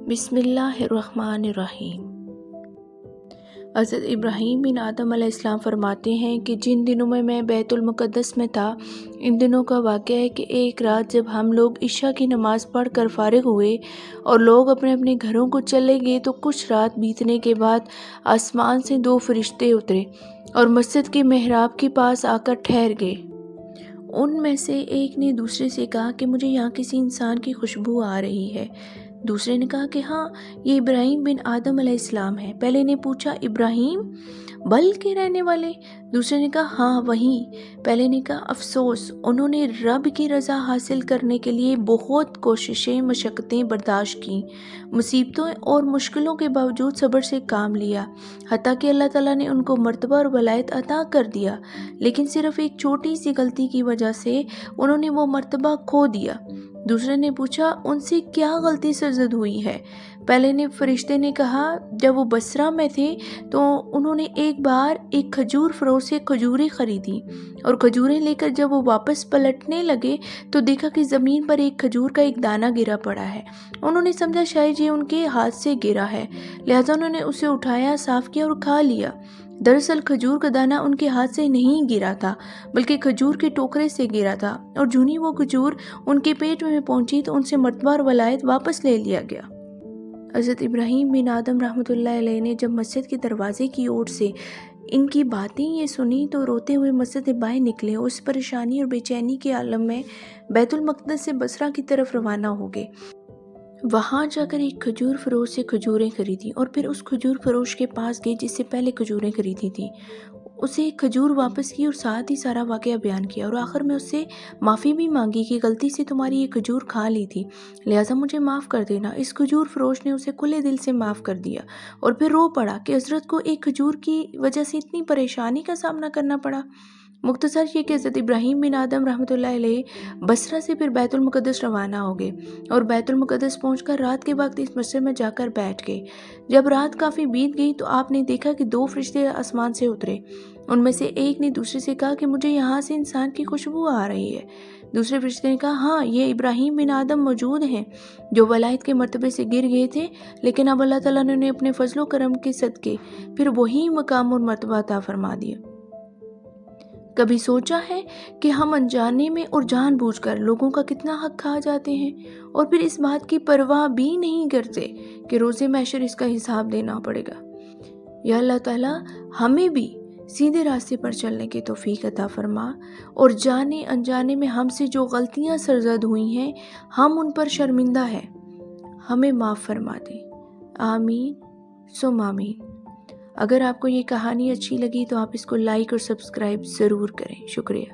بسم اللہ الرحمن الرحیم۔ حضرت ابراہیم بن آدم علیہ السلام فرماتے ہیں کہ جن دنوں میں بیت المقدس میں تھا، ان دنوں کا واقعہ ہے کہ ایک رات جب ہم لوگ عشاء کی نماز پڑھ کر فارغ ہوئے اور لوگ اپنے اپنے گھروں کو چلے گئے تو کچھ رات بیتنے کے بعد آسمان سے 2 فرشتے اترے اور مسجد کے محراب کے پاس آ کر ٹھہر گئے۔ ان میں سے ایک نے دوسرے سے کہا کہ مجھے یہاں کسی انسان کی خوشبو آ رہی ہے۔ دوسرے نے کہا کہ ہاں، یہ ابراہیم بن آدم علیہ السلام ہے۔ پہلے نے پوچھا، ابراہیم بل کے رہنے والے؟ دوسرے نے کہا ہاں وہی۔ پہلے نے کہا افسوس، انہوں نے رب کی رضا حاصل کرنے کے لیے بہت کوششیں مشقتیں برداشت کی، مصیبتوں اور مشکلوں کے باوجود صبر سے کام لیا، حتیٰ کہ اللہ تعالیٰ نے ان کو مرتبہ اور ولایت عطا کر دیا، لیکن صرف ایک چھوٹی سی غلطی کی وجہ سے انہوں نے وہ مرتبہ کھو دیا۔ دوسرے نے پوچھا، ان سے کیا غلطی سرزد ہوئی ہے؟ پہلے نے فرشتے نے کہا، جب وہ بصرہ میں تھے تو انہوں نے ایک بار ایک کھجور فروش سے کھجوریں خریدی اور کھجوریں لے کر جب وہ واپس پلٹنے لگے تو دیکھا کہ زمین پر ایک کھجور کا ایک دانہ گرا پڑا ہے۔ انہوں نے سمجھا شاید یہ ان کے ہاتھ سے گرا ہے، لہذا انہوں نے اسے اٹھایا، صاف کیا اور کھا لیا۔ دراصل کھجور کا دانہ ان کے ہاتھ سے نہیں گرا تھا بلکہ کھجور کے ٹوکرے سے گرا تھا، اور جوں ہی وہ کھجور ان کے پیٹ میں پہنچی تو ان سے مرتبہ اور ولایت واپس لے لیا گیا۔ حضرت ابراہیم بن آدم رحمۃ اللہ علیہ نے جب مسجد کے دروازے کی اوٹ سے ان کی باتیں یہ سنی تو روتے ہوئے مسجد سے باہر نکلے اور اس پریشانی اور بے چینی کے عالم میں بیت المقدس سے بصرہ کی طرف روانہ ہو گئے۔ وہاں جا کر ایک کھجور فروش سے کھجوریں خریدی اور پھر اس کھجور فروش کے پاس گئے جس سے پہلے کھجوریں خریدی تھیں، اسے ایک کھجور واپس کی اور ساتھ ہی سارا واقعہ بیان کیا، اور آخر میں اس سے معافی بھی مانگی کہ غلطی سے تمہاری یہ کھجور کھا لی تھی، لہٰذا مجھے معاف کر دینا۔ اس کھجور فروش نے اسے کھلے دل سے معاف کر دیا اور پھر رو پڑا کہ حضرت کو ایک کھجور کی وجہ سے اتنی پریشانی کا سامنا کرنا پڑا۔ مختصر یہ کہ حضرت ابراہیم بن آدم رحمۃ اللہ علیہ بصرہ سے پھر بیت المقدس روانہ ہو گئے اور بیت المقدس پہنچ کر رات کے وقت اس مسجد میں جا کر بیٹھ گئے۔ جب رات کافی بیت گئی تو آپ نے دیکھا کہ 2 فرشتے آسمان سے اترے۔ ان میں سے ایک نے دوسرے سے کہا کہ مجھے یہاں سے انسان کی خوشبو آ رہی ہے۔ دوسرے فرشتے نے کہا ہاں، یہ ابراہیم بن آدم موجود ہیں جو ولایت کے مرتبے سے گر گئے تھے، لیکن اب اللہ تعالیٰ نے انہیں اپنے فضل و کرم کے صدقے پھر وہی مقام اور مرتبہ عطا فرما دیا۔ کبھی سوچا ہے کہ ہم انجانے میں اور جان بوجھ کر لوگوں کا کتنا حق کھا جاتے ہیں اور پھر اس بات کی پرواہ بھی نہیں کرتے کہ روز محشر اس کا حساب دینا پڑے گا؟ یا اللہ تعالیٰ ہمیں بھی سیدھے راستے پر چلنے کی توفیق عطا فرما، اور جانے انجانے میں ہم سے جو غلطیاں سرزد ہوئی ہیں ہم ان پر شرمندہ ہیں، ہمیں معاف فرما دے۔ آمین ثم آمین۔ اگر آپ کو یہ کہانی اچھی لگی تو آپ اس کو لائک اور سبسکرائب ضرور کریں۔ شکریہ۔